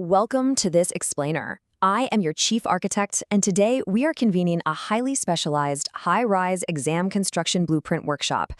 Welcome to this explainer. I am your chief architect, and today we are convening a highly specialized, high-rise exam construction blueprint workshop.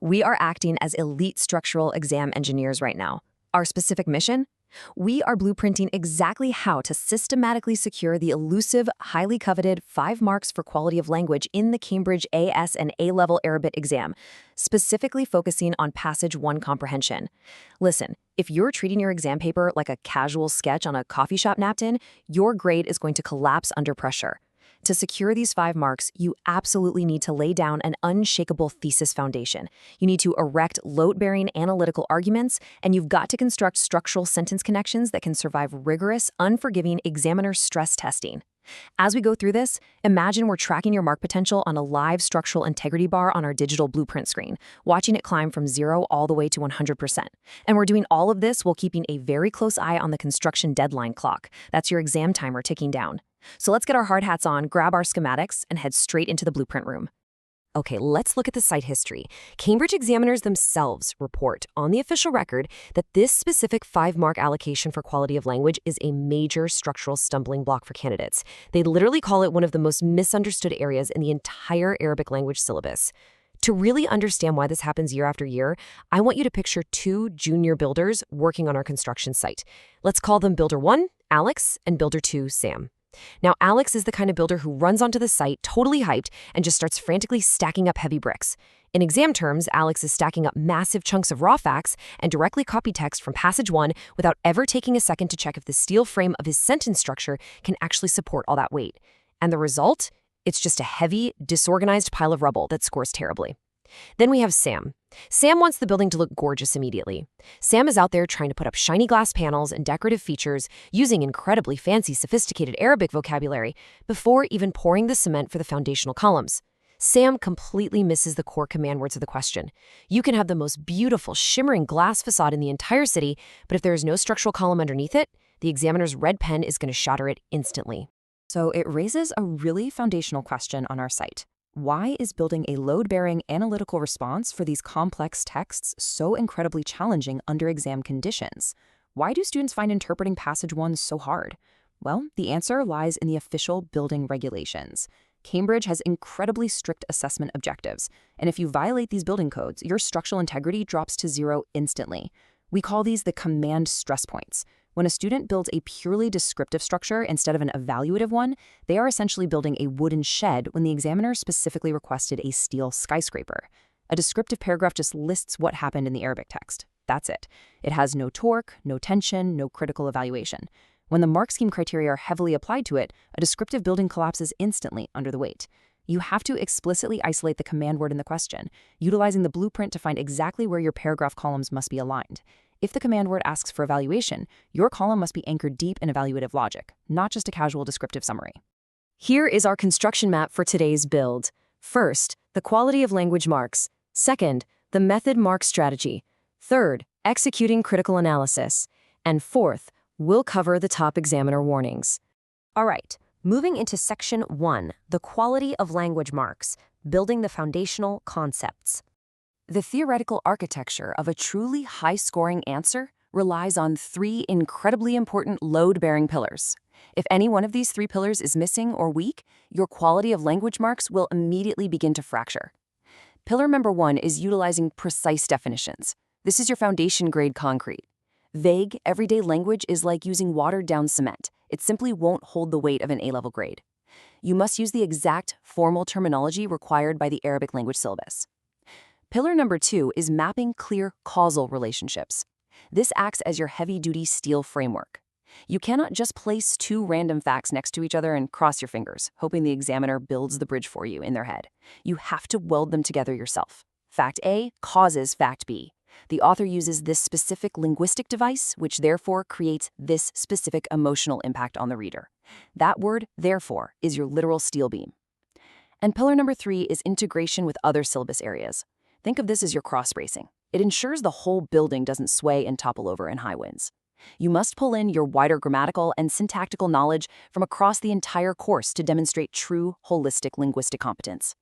We are acting as elite structural exam engineers right now. Our specific mission? We are blueprinting exactly how to systematically secure the elusive, highly coveted 5 marks for quality of language in the Cambridge AS and A-level Arabic exam, specifically focusing on Passage 1 comprehension. Listen, if you're treating your exam paper like a casual sketch on a coffee shop napkin, your grade is going to collapse under pressure. To secure these 5 marks, you absolutely need to lay down an unshakable thesis foundation. You need to erect load-bearing analytical arguments, and you've got to construct structural sentence connections that can survive rigorous, unforgiving examiner stress testing. As we go through this, imagine we're tracking your mark potential on a live structural integrity bar on our digital blueprint screen, watching it climb from 0 all the way to 100%. And we're doing all of this while keeping a very close eye on the construction deadline clock. That's your exam timer ticking down. So let's get our hard hats on, grab our schematics, and head straight into the blueprint room. Okay, let's look at the site history. Cambridge examiners themselves report on the official record that this specific 5-mark allocation for quality of language is a major structural stumbling block for candidates. They literally call it one of the most misunderstood areas in the entire Arabic language syllabus. To really understand why this happens year after year, I want you to picture 2 junior builders working on our construction site. Let's call them Builder 1, Alex, and Builder 2, Sam. Now, Alex is the kind of builder who runs onto the site totally hyped and just starts frantically stacking up heavy bricks. In exam terms, Alex is stacking up massive chunks of raw facts and directly copy text from Passage 1 without ever taking a second to check if the steel frame of his sentence structure can actually support all that weight. And the result? It's just a heavy, disorganized pile of rubble that scores terribly. Then we have Sam. Sam wants the building to look gorgeous immediately. Sam is out there trying to put up shiny glass panels and decorative features using incredibly fancy, sophisticated Arabic vocabulary before even pouring the cement for the foundational columns. Sam completely misses the core command words of the question. You can have the most beautiful, shimmering glass facade in the entire city, but if there is no structural column underneath it, the examiner's red pen is going to shatter it instantly. So it raises a really foundational question on our site. Why is building a load-bearing analytical response for these complex texts so incredibly challenging under exam conditions? Why do students find interpreting Passage 1 so hard? Well, the answer lies in the official building regulations. Cambridge has incredibly strict assessment objectives, and if you violate these building codes, your structural integrity drops to 0 instantly. We call these the command stress points. When a student builds a purely descriptive structure instead of an evaluative one, they are essentially building a wooden shed when the examiner specifically requested a steel skyscraper. A descriptive paragraph just lists what happened in the Arabic text. That's it. It has no torque, no tension, no critical evaluation. When the mark scheme criteria are heavily applied to it, a descriptive building collapses instantly under the weight. You have to explicitly isolate the command word in the question, utilizing the blueprint to find exactly where your paragraph columns must be aligned. If the command word asks for evaluation, your column must be anchored deep in evaluative logic, not just a casual descriptive summary. Here is our construction map for today's build. First, the quality of language marks. Second, the method mark strategy. Third, executing critical analysis. And fourth, we'll cover the top examiner warnings. All right, moving into Section 1, the quality of language marks, building the foundational concepts. The theoretical architecture of a truly high-scoring answer relies on 3 incredibly important load-bearing pillars. If any one of these 3 pillars is missing or weak, your quality of language marks will immediately begin to fracture. Pillar number 1 is utilizing precise definitions. This is your foundation-grade concrete. Vague, everyday language is like using watered-down cement. It simply won't hold the weight of an A-level grade. You must use the exact formal terminology required by the Arabic language syllabus. Pillar number 2 is mapping clear causal relationships. This acts as your heavy-duty steel framework. You cannot just place 2 random facts next to each other and cross your fingers, hoping the examiner builds the bridge for you in their head. You have to weld them together yourself. Fact A causes fact B. The author uses this specific linguistic device, which therefore creates this specific emotional impact on the reader. That word, therefore, is your literal steel beam. And pillar number 3 is integration with other syllabus areas. Think of this as your cross-bracing. It ensures the whole building doesn't sway and topple over in high winds. You must pull in your wider grammatical and syntactical knowledge from across the entire course to demonstrate true, holistic linguistic competence.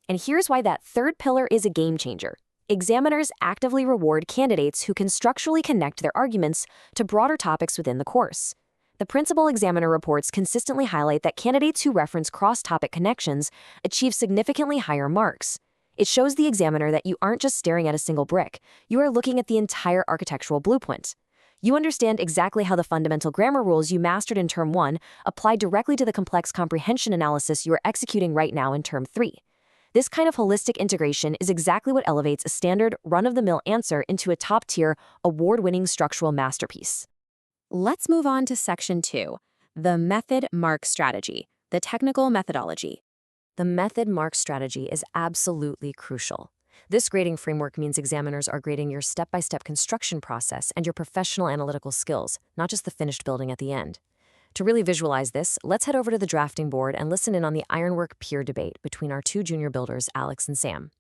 And here's why that third pillar is a game changer. Examiners actively reward candidates who can structurally connect their arguments to broader topics within the course. the principal examiner reports consistently highlight that candidates who reference cross-topic connections achieve significantly higher marks. It shows the examiner that you aren't just staring at a single brick, you are looking at the entire architectural blueprint. You understand exactly how the fundamental grammar rules you mastered in Term 1 apply directly to the complex comprehension analysis you are executing right now in Term 3. This kind of holistic integration is exactly what elevates a standard, run-of-the-mill answer into a top-tier, award-winning structural masterpiece. Let's move on to Section 2, the method mark strategy, the technical methodology. The method mark strategy is absolutely crucial. This grading framework means examiners are grading your step-by-step construction process and your professional analytical skills, not just the finished building at the end. To really visualize this, let's head over to the drafting board and listen in on the ironwork peer debate between our two junior builders, Alex and Sam.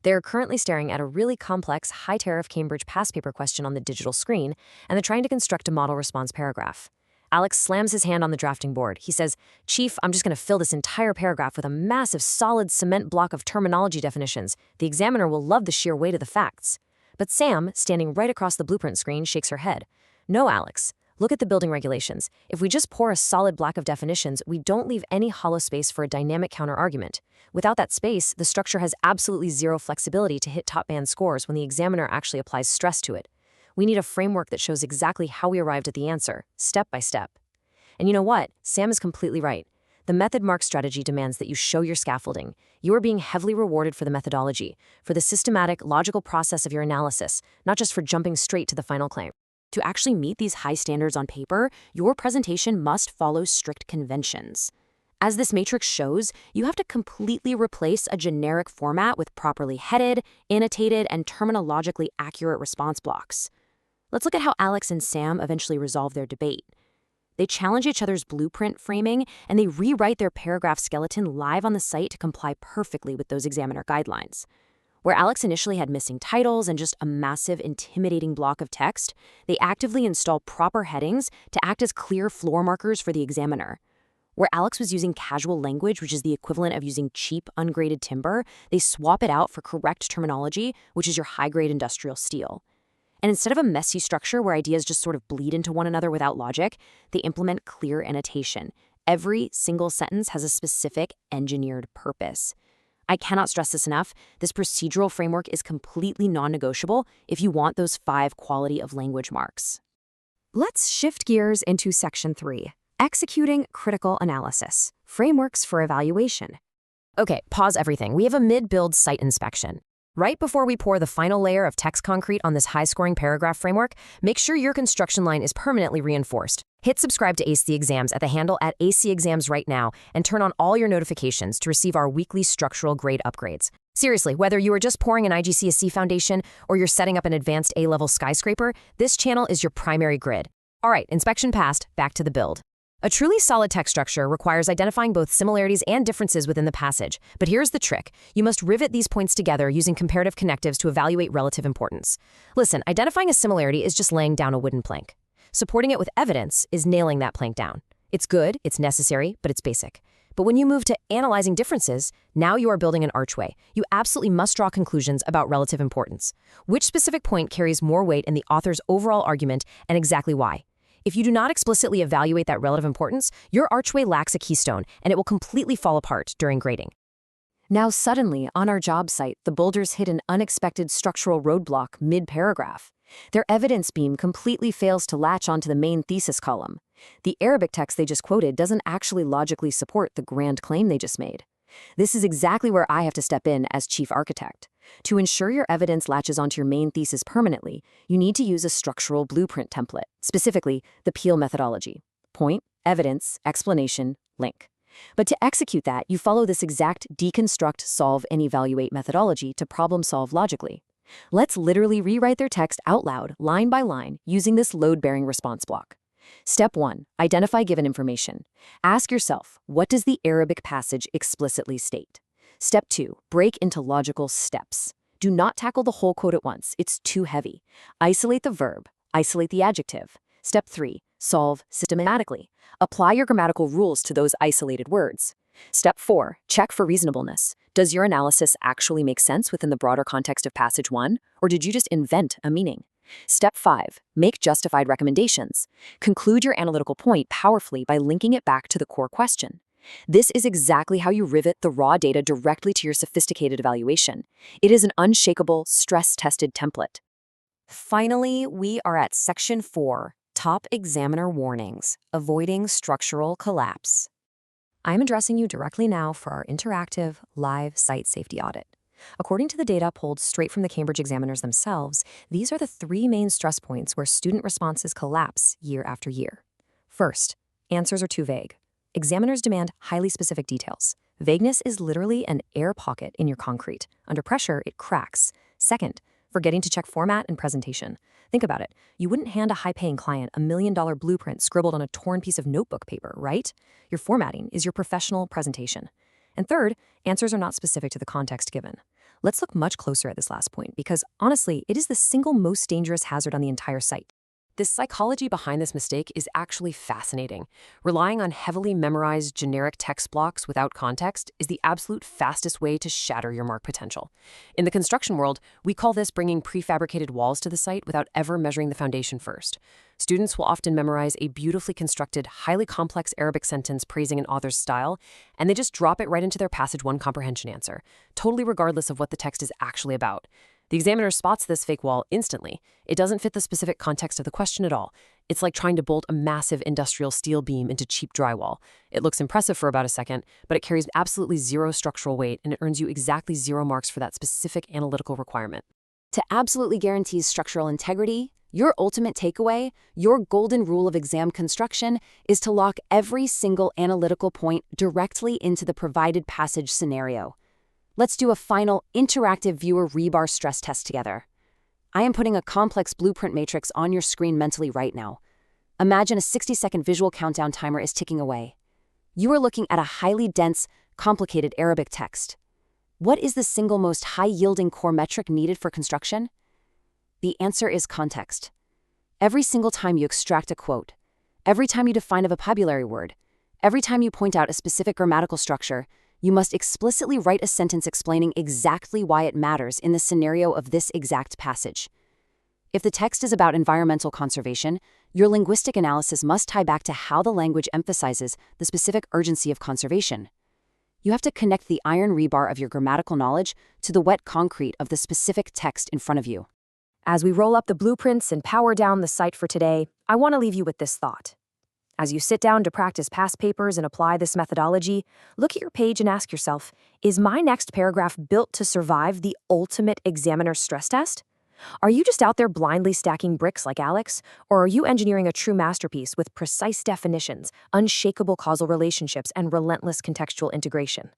They are currently staring at a really complex, high-tariff Cambridge past paper question on the digital screen, and they're trying to construct a model response paragraph. Alex slams his hand on the drafting board. He says, "Chief, I'm just going to fill this entire paragraph with a massive, solid cement block of terminology definitions. The examiner will love the sheer weight of the facts." But Sam, standing right across the blueprint screen, shakes her head. "No, Alex. Look at the building regulations. If we just pour a solid block of definitions, we don't leave any hollow space for a dynamic counter-argument. Without that space, the structure has absolutely zero flexibility to hit top-band scores when the examiner actually applies stress to it. We need a framework that shows exactly how we arrived at the answer, step by step." And you know what? Sam is completely right. The method mark strategy demands that you show your scaffolding. You are being heavily rewarded for the methodology, for the systematic, logical process of your analysis, not just for jumping straight to the final claim. To actually meet these high standards on paper, your presentation must follow strict conventions. As this matrix shows, you have to completely replace a generic format with properly headed, annotated, and terminologically accurate response blocks. Let's look at how Alex and Sam eventually resolve their debate. They challenge each other's blueprint framing, and they rewrite their paragraph skeleton live on the site to comply perfectly with those examiner guidelines. Where Alex initially had missing titles and just a massive, intimidating block of text, they actively install proper headings to act as clear floor markers for the examiner. Where Alex was using casual language, which is the equivalent of using cheap, ungraded timber, they swap it out for correct terminology, which is your high-grade industrial steel. And instead of a messy structure where ideas just sort of bleed into one another without logic, they implement clear annotation. Every single sentence has a specific, engineered purpose. I cannot stress this enough. This procedural framework is completely non-negotiable if you want those 5 quality of language marks. Let's shift gears into Section 3, executing critical analysis, frameworks for evaluation. Okay, pause everything. We have a mid-build site inspection. Right before we pour the final layer of text concrete on this high-scoring paragraph framework, make sure your construction line is permanently reinforced. Hit subscribe to Ace the Exams at the handle at AC Exams right now and turn on all your notifications to receive our weekly structural grade upgrades. Seriously, whether you are just pouring an IGCSE foundation or you're setting up an advanced A-level skyscraper, this channel is your primary grid. All right, inspection passed, back to the build. A truly solid text structure requires identifying both similarities and differences within the passage. But here's the trick. You must rivet these points together using comparative connectives to evaluate relative importance. Listen, identifying a similarity is just laying down a wooden plank. Supporting it with evidence is nailing that plank down. It's good, it's necessary, but it's basic. But when you move to analyzing differences, now you are building an archway. You absolutely must draw conclusions about relative importance. Which specific point carries more weight in the author's overall argument and exactly why? If you do not explicitly evaluate that relative importance, your archway lacks a keystone, and it will completely fall apart during grading. Now suddenly, on our job site, the builders hit an unexpected structural roadblock mid-paragraph. Their evidence beam completely fails to latch onto the main thesis column. The Arabic text they just quoted doesn't actually logically support the grand claim they just made. This is exactly where I have to step in as chief architect. To ensure your evidence latches onto your main thesis permanently, you need to use a structural blueprint template, specifically the Peel methodology. Point, evidence, explanation, link. But to execute that, you follow this exact deconstruct, solve, and evaluate methodology to problem-solve logically. Let's literally rewrite their text out loud, line by line, using this load-bearing response block. Step 1. Identify given information. Ask yourself, what does the Arabic passage explicitly state? Step 2. Break into logical steps. Do not tackle the whole quote at once. It's too heavy. Isolate the verb. Isolate the adjective. Step 3. Solve systematically. Apply your grammatical rules to those isolated words. Step 4. Check for reasonableness. Does your analysis actually make sense within the broader context of passage 1, or did you just invent a meaning? Step 5. Make justified recommendations. Conclude your analytical point powerfully by linking it back to the core question. This is exactly how you rivet the raw data directly to your sophisticated evaluation. It is an unshakable, stress-tested template. Finally, we are at Section 4, Top Examiner Warnings, Avoiding Structural Collapse. I'm addressing you directly now for our interactive, live site safety audit. According to the data pulled straight from the Cambridge examiners themselves, these are the 3 main stress points where student responses collapse year after year. First, answers are too vague. Examiners demand highly specific details. Vagueness is literally an air pocket in your concrete. Under pressure, it cracks. Second, forgetting to check format and presentation. Think about it. You wouldn't hand a high-paying client a $1 million blueprint scribbled on a torn piece of notebook paper, right? Your formatting is your professional presentation. And third, answers are not specific to the context given. Let's look much closer at this last point because, honestly, it is the single most dangerous hazard on the entire site. The psychology behind this mistake is actually fascinating. Relying on heavily memorized generic text blocks without context is the absolute fastest way to shatter your mark potential. In the construction world, we call this bringing prefabricated walls to the site without ever measuring the foundation first. Students will often memorize a beautifully constructed, highly complex Arabic sentence praising an author's style, and they just drop it right into their Passage 1 comprehension answer, totally regardless of what the text is actually about. The examiner spots this fake wall instantly. It doesn't fit the specific context of the question at all. It's like trying to bolt a massive industrial steel beam into cheap drywall. It looks impressive for about a second, but it carries absolutely 0 structural weight, and it earns you exactly 0 marks for that specific analytical requirement. To absolutely guarantee structural integrity, your ultimate takeaway, your golden rule of exam construction, is to lock every single analytical point directly into the provided passage scenario. Let's do a final interactive viewer rebar stress test together. I am putting a complex blueprint matrix on your screen mentally right now. Imagine a 60-second visual countdown timer is ticking away. You are looking at a highly dense, complicated Arabic text. What is the single most high-yielding core metric needed for construction? The answer is context. Every single time you extract a quote, every time you define a vocabulary word, every time you point out a specific grammatical structure, you must explicitly write a sentence explaining exactly why it matters in the scenario of this exact passage. If the text is about environmental conservation, your linguistic analysis must tie back to how the language emphasizes the specific urgency of conservation. You have to connect the iron rebar of your grammatical knowledge to the wet concrete of the specific text in front of you. As we roll up the blueprints and power down the site for today, I want to leave you with this thought. As you sit down to practice past papers and apply this methodology, look at your page and ask yourself, is my next paragraph built to survive the ultimate examiner stress test? Are you just out there blindly stacking bricks like Alex, or are you engineering a true masterpiece with precise definitions, unshakable causal relationships, and relentless contextual integration?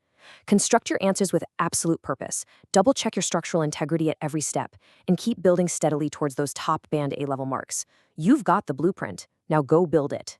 Construct your answers with absolute purpose, double-check your structural integrity at every step, and keep building steadily towards those top band A-level marks. You've got the blueprint. Now go build it.